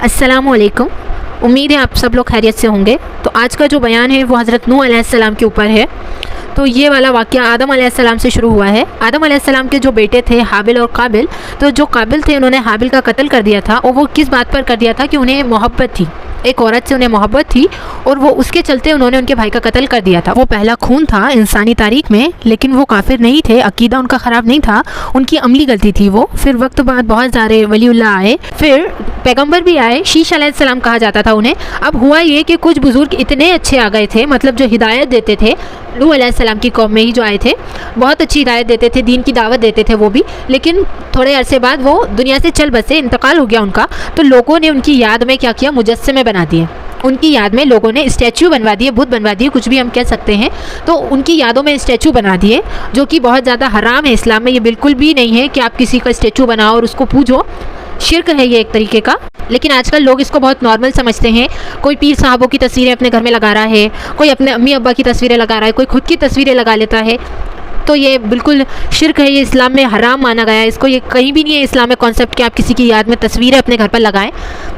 अस्सलाम वालेकुम। उम्मीद है आप सब लोग खैरियत से होंगे। तो आज का जो बयान है वो हज़रत नूह अलैहिस्सलाम के ऊपर है। तो ये वाला वाक़या आदम अलैहिस्सलाम से शुरू हुआ है। आदम अलैहिस्सलाम के जो बेटे थे हाबिल और काबिल, तो जो काबिल थे उन्होंने हाबिल का कत्ल कर दिया था। और वो किस बात पर कर दिया था कि उन्हें मोहब्बत थी, एक औरत से उन्हें मोहब्बत थी और वो उसके चलते उन्होंने उनके भाई का कत्ल कर दिया था। वो पहला खून था इंसानी तारीख में, लेकिन वो काफिर नहीं थे, अकीदा उनका ख़राब नहीं था, उनकी अमली गलती थी वो। फिर वक्त बाद बहुत सारे वलीउल्लाह आए, फिर पैगंबर भी आए, शीश अलैहिस्सलाम कहा जाता था उन्हें। अब हुआ ये कि कुछ बुजुर्ग इतने अच्छे आ गए थे, मतलब जो हिदायत देते थे, नूह अलैहिस्सलाम की कौम में ही जो आए थे, बहुत अच्छी हिदायत देते थे, दीन की दावत देते थे वो भी। लेकिन थोड़े अरसे बाद वो दुनिया से चल बसे, इंतकाल हो गया उनका। तो लोगों ने उनकी याद में क्या किया, मुजस्समे बना दिए। उनकी याद में लोगों ने स्टैचू बनवा दिए, बुत बनवा दिए, कुछ भी हम कह सकते हैं। तो उनकी यादों में स्टैचू बना दिए, जो कि बहुत ज़्यादा हराम है इस्लाम में। ये बिल्कुल भी नहीं है कि आप किसी का स्टैचू बनाओ और उसको पूजो, शिर्क है ये एक तरीके का। लेकिन आजकल लोग इसको बहुत नॉर्मल समझते हैं। कोई पीर साहबों की तस्वीरें अपने घर में लगा रहा है, कोई अपने अम्मी अब्बा की तस्वीरें लगा रहा है, कोई खुद की तस्वीरें लगा लेता है। तो ये बिल्कुल शिर्क है, ये इस्लाम में हराम माना गया है इसको। ये कहीं भी नहीं है इस्लाम में कॉन्सेप्ट कि आप किसी की याद में तस्वीरें अपने घर पर लगाएं।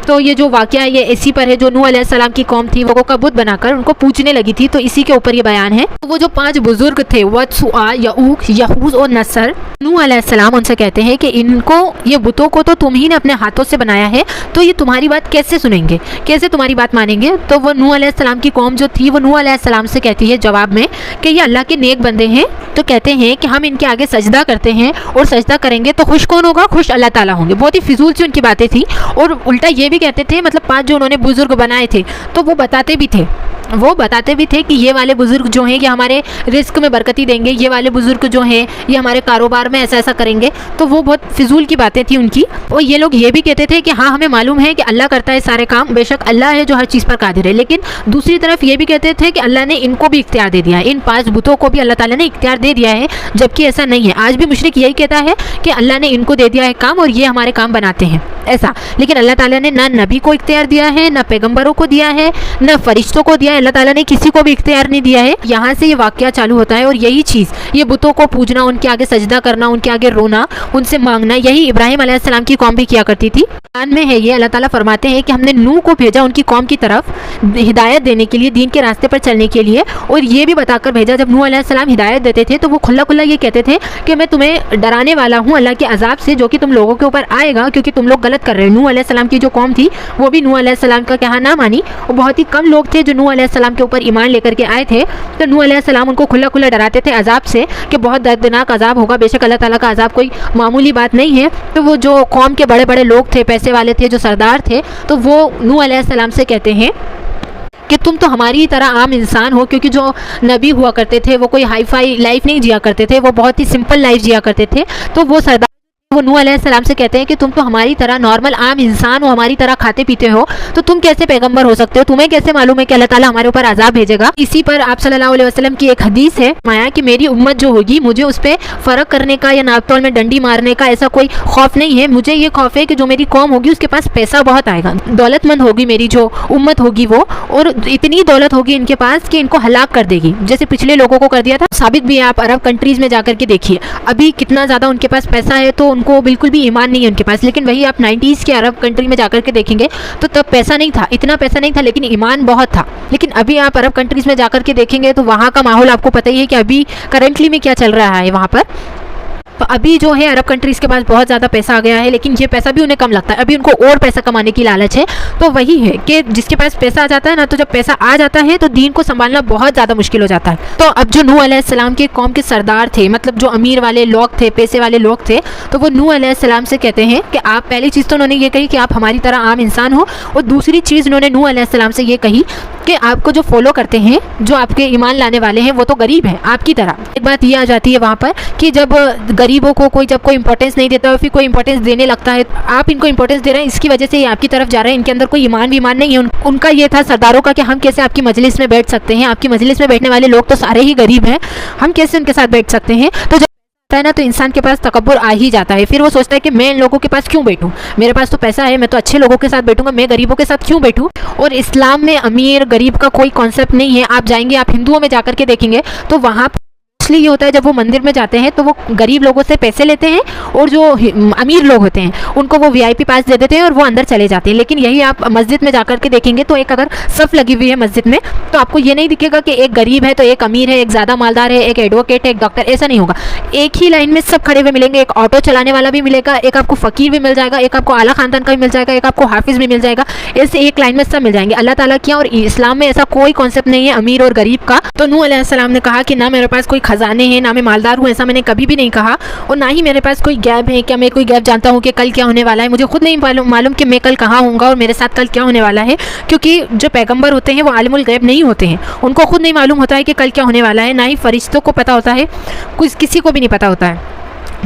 तो ये जो वाक़या है ये इसी पर है, जो नूह अलैहिस्सलाम की कौम थी वो का बुत बनाकर उनको पूजने लगी थी। तो इसी के ऊपर ये बयान है। तो वो जो 5 बुजुर्ग थे, वद, सुआ, यऊक, यहूज़ और नसर, नूह अलैहिस्सलाम उनसे कहते हैं कि इनको, ये बुतों को तो तुम ही ने अपने हाथों से बनाया है, तो ये तुम्हारी बात कैसे सुनेंगे, कैसे तुम्हारी बात मानेंगे। तो वो नूह अलैहिस्सलाम की कौम जो थी वो नूह अलैहिस्सलाम से कहती है जवाब में कि ये अल्लाह के नेक बंदे हैं। तो कहते हैं कि हम इनके आगे सजदा करते हैं और सजदा करेंगे तो खुश कौन होगा, खुश अल्लाह ताला होंगे। बहुत ही फिजूल सी उनकी बातें थी। और उल्टा ये भी कहते थे, मतलब 5 जो उन्होंने बुजुर्ग बनाए थे, तो वो बताते भी थे कि ये वाले बुजुर्ग जो हैं ये हमारे रिस्क में बरकती देंगे, ये वाले बुजुर्ग जो हैं ये हमारे कारोबार में ऐसा ऐसा करेंगे। तो वो बहुत फिजूल की बातें थी उनकी। और ये लोग ये भी कहते थे कि हाँ, हमें मालूम है कि अल्लाह करता है सारे काम, बेशक अल्लाह है जो हर चीज़ पर कादिर है। लेकिन दूसरी तरफ ये भी कहते थे कि अल्लाह ने इनको भी इख्तियार दे दिया है, इन 5 बुतों को भी अल्लाह ताला ने इख्तियार दे दिया है, जबकि ऐसा नहीं है। आज भी मुशरिक यही कहता है कि अल्लाह ने इनको दे दिया है काम और ये हमारे काम बनाते हैं, ऐसा। लेकिन अल्लाह ताला ने ना नबी को इख्तियार दिया है, ना पैगंबरों को दिया है, ना फरिश्तों को दिया है। अल्लाह ताला ने किसी को भी इख्तियार नहीं दिया है। यहाँ से ये वाक़या चालू होता है। और यही चीज़, ये बुतों को पूजना, उनके आगे सजदा करना, उनके आगे रोना, उनसे मांगना, यही इब्राहिम अलैहिस्सलाम की कौम भी किया करती थी। कुरान में है ये, अल्लाह ताला फरमाते हैं कि हमने नूह को भेजा उनकी कौम की तरफ हिदायत देने के लिए, दीन के रास्ते पर चलने के लिए। और ये भी बताकर भेजा, जब नूह अलैहिस्सलाम हिदायत देते थे तो वो खुला खुला ये कहते थे कि मैं तुम्हें डराने वाला हूँ अल्लाह के अजाब से, जो कि तुम लोगों के ऊपर आएगा, क्योंकि तुम लोग गलत कर रहे हो। नूह अलैहिस्सलाम की जो कौम थी वो भी नूह अलैहिस्सलाम का कहा ना मानी। और बहुत ही कम लोग थे जो नूह अलैहिस्सलाम के ऊपर ईमान लेकर के आए थे। तो नूह अलैहिस्सलाम उनको खुला खुला डराते थे अजाब से कि बहुत दर्दनाक अजाब होगा, बेशक अल्लाह ताला का अजाब कोई मामूली बात नहीं है। तो वो जो कौम के बड़े बड़े लोग थे, पैसे वाले थे, जो सरदार थे, तो वो नूह अलैहिस्सलाम से कहते हैं कि तुम तो हमारी ही तरह आम इंसान हो। क्योंकि जो नबी हुआ करते थे वो कोई हाई फाई लाइफ नहीं जिया करते थे, वो बहुत ही सिंपल लाइफ जिया करते थे। तो वो सरदार वो नूह अलैहिस्सलाम से कहते हैं कि तुम तो हमारी तरह नॉर्मल आम इंसान हो, हमारी तरह खाते पीते हो, तो तुम कैसे पैगंबर हो सकते हो, तुम्हें कैसे मालूम है कि अल्लाह ताला हमारे ऊपर अजाब भेजेगा। इसी पर आप सल्लल्लाहु अलैहि वसल्लम की एक हदीस है, माया कि मेरी उम्मत जो होगी, मुझे उस पर फ़र्क करने का या नापतोल में डंडी मारने का ऐसा कोई खौफ नहीं है। मुझे ये खौफ है कि जो मेरी कौम होगी उसके पास पैसा बहुत आएगा, दौलतमंद होगी मेरी जो उम्मत होगी वो, और इतनी दौलत होगी इनके पास कि इनको हलाक कर देगी, जैसे पिछले लोगों को कर दिया था। साबित भी है, आप अरब कंट्रीज़ में जाकर के देखिए अभी कितना ज़्यादा उनके पास पैसा है, तो उनको बिल्कुल भी ईमान नहीं है उनके पास। लेकिन वही आप 90s के अरब कंट्री में जाकर के देखेंगे तो तब पैसा नहीं था, इतना पैसा नहीं था, लेकिन ईमान बहुत था। लेकिन अभी आप अरब कंट्रीज़ में जाकर के देखेंगे तो वहाँ का माहौल आपको पता ही है कि अभी करंटली में क्या चल रहा है वहाँ पर। तो अभी जो है अरब कंट्रीज़ के पास बहुत ज़्यादा पैसा आ गया है, लेकिन ये पैसा भी उन्हें कम लगता है। अभी उनको और पैसा कमाने की लालच है। तो वही है कि जिसके पास पैसा आ जाता है ना, तो जब पैसा आ जाता है तो दीन को संभालना बहुत ज़्यादा मुश्किल हो जाता है। तो अब जो नूह अलैहिस्सलाम के कौम के सरदार थे, मतलब जो अमीर वाले लोग थे, पैसे वाले लोग थे, तो वो नूह अलैहिस्सलाम से कहते हैं कि आप, पहली चीज़ तो उन्होंने ये कही कि आप हमारी तरह आम इंसान हो, और दूसरी चीज़ उन्होंने नूह अलैहिस्सलाम से ये कही कि आपको जो फॉलो करते हैं, जो आपके ईमान लाने वाले हैं, वो तो गरीब हैं आपकी तरह। एक बात ये आ जाती है वहाँ पर कि जब गरीबों को जब कोई इंपॉर्टेंस नहीं देता है, फिर कोई इंपॉर्टेंस देने लगता है, आप इनको इंपॉर्टेंस दे रहे हैं, इसकी वजह से ये आपकी तरफ जा रहे हैं। इनके अंदर कोई ईमान नहीं है। उनका ये था सरदारों का कि हम कैसे आपकी मजलिस में बैठ सकते हैं, आपकी मजलिस में बैठने वाले लोग तो सारे ही गरीब हैं, हम कैसे उनके साथ बैठ सकते हैं। तो है ना, तो इंसान के पास तकब्बुर आ ही जाता है। फिर वो सोचता है कि मैं इन लोगों के पास क्यों बैठूं, मेरे पास तो पैसा है, मैं तो अच्छे लोगों के साथ बैठूंगा, मैं गरीबों के साथ क्यों बैठूं। और इस्लाम में अमीर गरीब का कोई कॉन्सेप्ट नहीं है। आप जाएंगे, आप हिंदुओं में जाकर के देखेंगे तो वहाँ मोस्टली ये होता है जब वो मंदिर में जाते हैं तो वो गरीब लोगों से पैसे लेते हैं और जो अमीर लोग होते हैं उनको वो VIP पास दे देते हैं और वो अंदर चले जाते हैं। लेकिन यही आप मस्जिद में जाकर के देखेंगे तो एक अगर सफ़ लगी हुई है मस्जिद में तो आपको ये नहीं दिखेगा कि एक गरीब है तो एक अमीर है, एक ज़्यादा मालदार है, एक एडवोकेट है, एक डॉक्टर, ऐसा नहीं होगा। एक ही लाइन में सब खड़े हुए मिलेंगे। एक ऑटो चलाने वाला भी मिलेगा, एक आपको फ़कीर भी मिल जाएगा, एक आपको आला खानदान का भी मिल जाएगा, एक आपको हाफिज़ भी मिल जाएगा। ऐसे एक लाइन में सब मिल जाएंगे। अल्लाह ताला किया और इस्लाम में ऐसा कोई कॉन्सेप्ट नहीं है अमीर और गरीब का। तो नूह अलैहिस्सलाम ने कहा कि ना मेरे पास कोई खजाने हैं, ना मैं मालदार हूँ, ऐसा मैंने कभी भी नहीं कहा, और ना ही मेरे पास कोई गैब है। क्या मैं कोई गैब जानता हूँ कि कल क्या होने वाला है? मुझे खुद नहीं मालूम कि मैं कल कहाँ होऊंगा और मेरे साथ कल क्या होने वाला है, क्योंकि जो पैगंबर होते हैं वो आलिमुल गैब नहीं होते हैं। उनको खुद नहीं मालूम होता है कि कल क्या होने वाला है, ना ही फरिश्तों को पता होता है, किसी को भी नहीं पता होता है।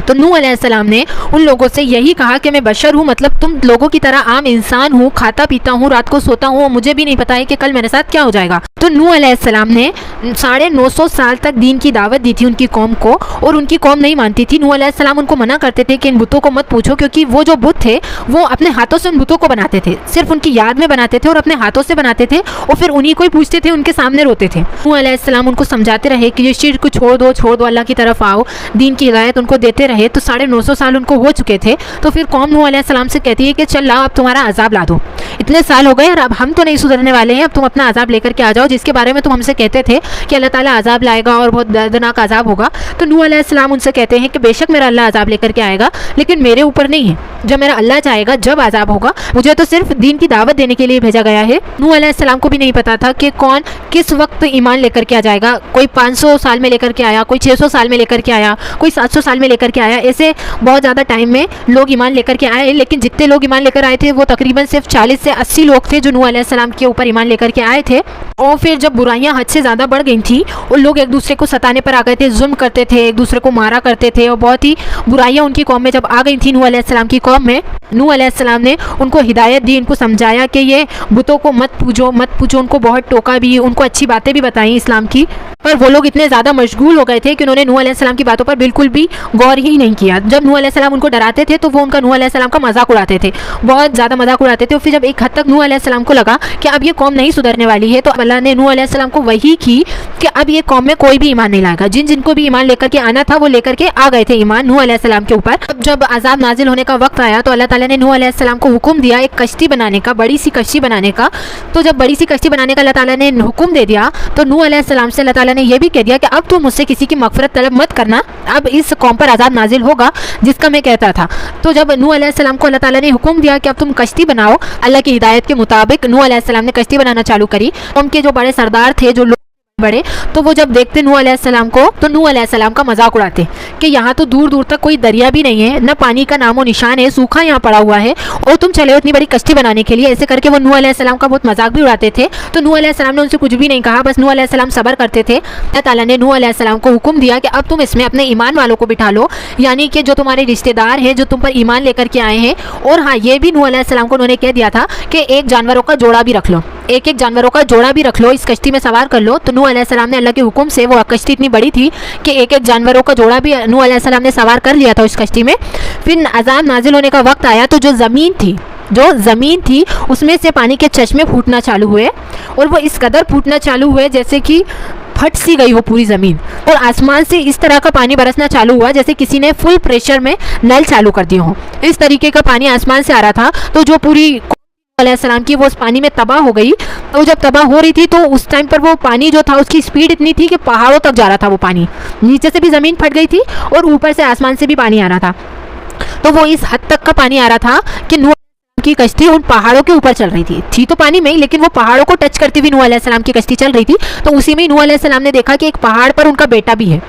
तो नूह अलैहिस्सलाम ने उन लोगों से यही कहा कि मैं बशर हूँ, मतलब तुम लोगों की तरह आम इंसान हूँ, खाता पीता हूँ, रात को सोता हूँ, मुझे भी नहीं पता है कि कल मेरे साथ क्या हो जाएगा। तो नूह अलैहिस्सलाम ने 950 साल तक दीन की दावत दी थी उनकी कौम को, और उनकी कौम नहीं मानती थी। नूह अलैहिस्सलाम उनको मना करते थे कि इन बुतों को मत पूछो, क्योंकि वो जो बुत थे वो अपने हाथों से उन बुतों को बनाते थे, सिर्फ उनकी याद में बनाते थे और अपने हाथों से बनाते थे, और फिर उन्हीं को ही पूछते थे, उनके सामने रोते थे। नूह अलैहिस्सलाम उनको समझाते रहे कि ये शिर्क को छोड़ दो, अल्लाह की तरफ आओ, दीन की हिदायत उनको देते रहे। तो 950 साल उनको हो चुके थे। तो फिर कौम नूह अलैहिस्सलाम से कहती है कि चल लाओ अब तुम्हारा अजाब ला दो, इतने साल हो गए और अब हम तो नहीं सुधरने वाले हैं, अब तुम अपना अजाब लेकर के आ जाओ, जिसके बारे में तुम हमसे कहते थे कि अल्लाह ताला अजाब लाएगा और बहुत दर्दनाक अजाब होगा। तो नूह अलैहिस्सलाम उनसे कहते हैं कि बेशक मेरा अल्लाह अजाब लेकर के आएगा, लेकिन मेरे ऊपर नहीं है, जब मेरा अल्लाह चाहेगा जब अजाब होगा, मुझे तो सिर्फ दीन की दावत देने के लिए भेजा गया है। नूह अलैहिस्सलाम को भी नहीं पता था कि कौन किस वक्त ईमान लेकर के आ जाएगा। कोई 500 साल में लेकर के आया, कोई 600 साल में लेकर के आया, कोई 700 साल में लेकर के आया। ऐसे बहुत ज़्यादा टाइम में लोग ईमान लेकर के आए, लेकिन जितने लोग ईमान लेकर आए थे वो तकरीबन सिर्फ 40 से 80 लोग थे जो नूह अलैहिस्सलाम के ऊपर ईमान लेकर के आए थे। और फिर जब बुराइयां हद से ज़्यादा बढ़ गई थी और लोग एक दूसरे को सताने पर आ गए थे, जुल्म करते थे, एक दूसरे को मारा करते थे, और बहुत ही बुराइयां उनकी कौम में जब आ गई थी नूह अलैहिस्सलाम की कौम में, नूह अलैहिस्सलाम ने उनको हिदायत दी, उनको समझाया कि ये बुतों को मत पूजो, उनको बहुत टोका भी, उनको अच्छी बातें भी बताई इस्लाम की। पर वो लोग इतने ज़्यादा मशगूल हो गए थे कि उन्होंने नूह अलैहिस्सलाम की बातों पर बिल्कुल भी गौर ही नहीं किया। जब नूह अलैहिस्सलाम उनको डराते थे तो वो उनका नूह अलैहिस्सलाम का मजाक उड़ाते थे, बहुत ज़्यादा मजाक उड़ाते थे। और फिर जब एक हद तक नूह अलैहिस्सलाम को लगा कि अब ये कौम नहीं सुधरने वाली है, तो अल्लाह ने नूह अलैहिस्सलाम को वही की कि अब ये कौम में कोई भी ईमान नहीं लाएगा। जिनको भी ईमान लेकर के आना था वो लेकर के आ गए थे ईमान नूह अलैहिस्सलाम के ऊपर। अब जब अजाब नाजिल होने का वक्त आया तो अल्लाह ताला ने नूह अलैहिस्सलाम को हुक्म दिया एक कश्ती बनाने का, बड़ी सी कश्ती बनाने का। तो जब बड़ी सी कश्ती बनाने का अल्लाह ताला ने हुक्म दे दिया तो नूह अलैहिस्सलाम से अल्लाह ताला ने यह भी कह दिया कि अब तुम मुझसे किसी की मगफरत तलब मत करना, अब इस कौम पर अजाब नाजिल होगा जिसका मैं कहता था। तो जब नूह अलैहिस्सलाम को अल्लाह ताला ने हुक्म दिया कि अब तुम कश्ती बनाओ, अल्लाह की हिदायत के मुताबिक नूह अलैहिस्सलाम ने कश्ती बनाना चालू करी। उनके जो बड़े सरदार थे, जो बड़े, तो वो जब देखते नूह अलैहिस्सलाम को तो नूह अलैहिस्सलाम का मजाक उड़ाते कि यहाँ तो दूर दूर तक कोई दरिया भी नहीं है, न पानी का नामो निशान है, सूखा यहाँ पड़ा हुआ है, और तुम चले हो इतनी बड़ी कश्ती बनाने के लिए। ऐसे करके वो नूह अलैहिस्सलाम का बहुत मजाक भी उड़ाते थे। तो नूह अलैहिस्सलाम ने उनसे कुछ भी नहीं कहा, बस नूह अलैहिस्सलाम सब्र करते थे। अल्लाह ताला ने नूह अलैहिस्सलाम को हुक्म दिया कि अब तुम इसमें अपने ईमान वालों को बिठा लो, यानी कि जो तुम्हारे रिश्तेदार हैं, जो तुम पर ईमान लेकर के आए हैं। और हाँ, ये भी नूह अलैहिस्सलाम को उन्होंने कह दिया था कि एक जानवरों का जोड़ा भी रख लो, एक जानवरों का जोड़ा भी रख लो, इस कश्ती में सवार कर लो। तो नूह अलैहिस्सलाम ने अल्लाह के हुक्म से, वो कश्ती इतनी बड़ी थी कि एक जानवरों का जोड़ा भी नूह अलैहिस्सलाम ने सवार कर लिया था उस कश्ती में। फिर अजाब नाजिल होने का वक्त आया तो जो ज़मीन थी उसमें से पानी के चश्मे फूटना चालू हुए, और वो इस कदर फूटना चालू हुए जैसे कि फट सी गई हो पूरी ज़मीन, और आसमान से इस तरह का पानी बरसना चालू हुआ जैसे किसी ने फुल प्रेशर में नल चालू कर दिया हो। इस तरीके का पानी आसमान से आ रहा था। तो जो पूरी अलैहिस्सलाम की वो उस पानी में तबाह हो गई। तो जब तबाह हो रही थी तो उस टाइम पर वो पानी जो था उसकी स्पीड इतनी थी कि पहाड़ों तक जा रहा था वो पानी, नीचे से भी ज़मीन फट गई थी और ऊपर से आसमान से भी पानी आ रहा था। तो वो इस हद तक का पानी आ रहा था कि नूह की कश्ती उन पहाड़ों के ऊपर चल रही थी तो पानी में ही, लेकिन वो पहाड़ों को टच करती हुई नूह अलैहिस्सलाम की कश्ती चल रही थी। तो उसी में नूह अलैहिस्सलाम ने देखा कि एक पहाड़ पर उनका बेटा भी है,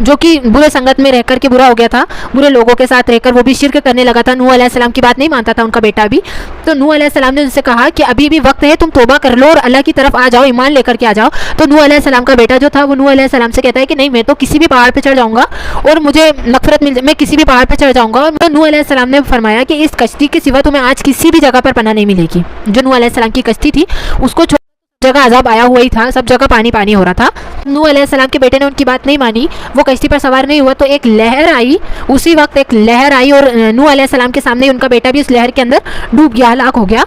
जो कि बुरे संगत में रहकर के बुरा हो गया था, बुरे लोगों के साथ रहकर वो भी शिर्क करने लगा था। नूह अलैहिस्सलाम की बात नहीं मानता था उनका बेटा भी। तो नूह अलैहिस्सलाम ने उनसे कहा कि अभी भी वक्त है, तुम तौबा कर लो और अल्लाह की तरफ आ जाओ, ईमान लेकर के आ जाओ। तो नूह अलैहिस्सलाम का बेटा जो था वो नूह अलैहिस्सलाम से कहता है कि नहीं, मैं तो किसी भी पहाड़ पर चढ़ जाऊँगा और मुझे मगफरत मिल, मैं किसी भी पहाड़ पर चढ़ जाऊँगा। तो नूह अलैहिस्सलाम ने फरमाया कि इस कश्ती के सिवा तुम्हें आज किसी भी जगह पर पनाह नहीं मिलेगी। जो नूह अलैहिस्सलाम की कश्ती थी उसको जगह अजाब आया हुआ ही था, सब जगह पानी पानी हो रहा था। नूह अलैहिस्सलाम के बेटे ने उनकी बात नहीं मानी, वो कश्ती पर सवार नहीं हुआ। तो एक लहर आई, उसी वक्त एक लहर आई और नूह अलैहिस्सलाम के सामने उनका बेटा भी उस लहर के अंदर डूब गया, हलाक हो गया।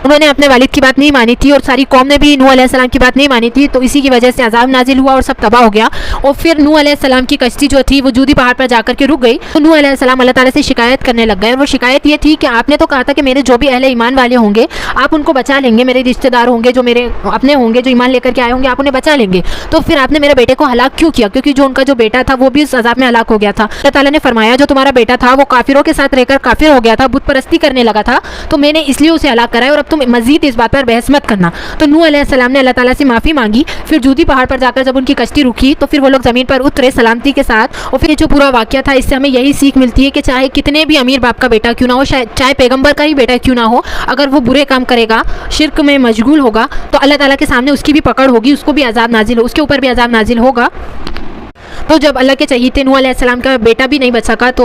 انہوں نے اپنے والد کی بات نہیں مانی تھی اور ساری قوم نے بھی نوح علیہ السلام کی بات نہیں مانی تھی، تو اسی کی وجہ سے عذاب نازل ہوا اور سب تباہ ہو گیا. اور پھر نوح علیہ السلام کی کشتی جو تھی وہ جودی پہاڑ پر جا کر کے رک گئی. تو نوح علیہ السلام اللہ تعالیٰ سے شکایت کرنے لگ گئے، اور وہ شکایت یہ تھی کہ آپ نے تو کہا تھا کہ میرے جو بھی اہل ایمان والے ہوں گے آپ ان کو بچا لیں گے، میرے رشتہ دار ہوں گے جو میرے اپنے ہوں گے جو ایمان لے کر کے آئے ہوں گے آپ انہیں بچا لیں گے، تو پھر آپ نے میرے بیٹے کو ہلاک کیوں کیا؟ کیونکہ جو ان کا جو بیٹا تھا وہ بھی اس عذاب میں ہلاک ہو گیا تھا. اللہ تعالیٰ نے فرمایا جو تمہارا بیٹا تھا وہ کافروں کے ساتھ رہ کر کافر ہو گیا تھا، بت پرستی کرنے لگا تھا، تو میں نے اس لیے اسے ہلاک کرایا اور اب تم مزید اس بات پر بحث مت کرنا. تو نوح علیہ السلام نے اللہ تعالیٰ سے معافی مانگی. پھر جودی پہاڑ پر جا کر جب ان کی کشتی رکی تو پھر وہ لوگ زمین پر اترے سلامتی کے ساتھ. اور پھر یہ جو پورا واقعہ تھا اس سے ہمیں یہی سیکھ ملتی ہے کہ چاہے کتنے بھی امیر باپ کا بیٹا کیوں نہ ہو، چاہے پیغمبر کا ہی بیٹا کیوں نہ ہو، اگر وہ برے کام کرے گا، شرک میں مشغول ہوگا، تو اللہ تعالیٰ کے سامنے اس کی بھی پکڑ ہوگی، اس کو بھی عذاب نازل ہو، اس کے اوپر بھی عذاب نازل ہوگا. تو جب اللہ کے چہیتے نوح علیہ السلام کا بیٹا بھی نہیں بچ سکا تو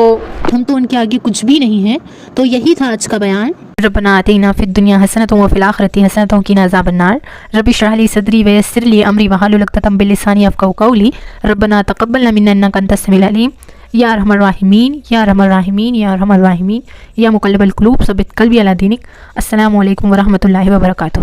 ہم تو ان کے آگے کچھ بھی نہیں ہیں. تو یہی تھا آج کا بیان. ربنا آتینا فی الدنیا حسنۃ وفی الآخرۃ حسنۃ وقنا عذاب النار. رب اشرح لی صدری ویسر لی امری واحلل عقدۃ من لسانی یفقہوا قولی. ربنا تقبل منا انک انت السمیع العلیم. یا ارحم الراحمین یا ارحم الراحمین یا ارحم الراحمین یا مقلب القلوب ثبت قلبی علی دینک. السلام علیکم ورحمۃ اللہ وبرکاتہ.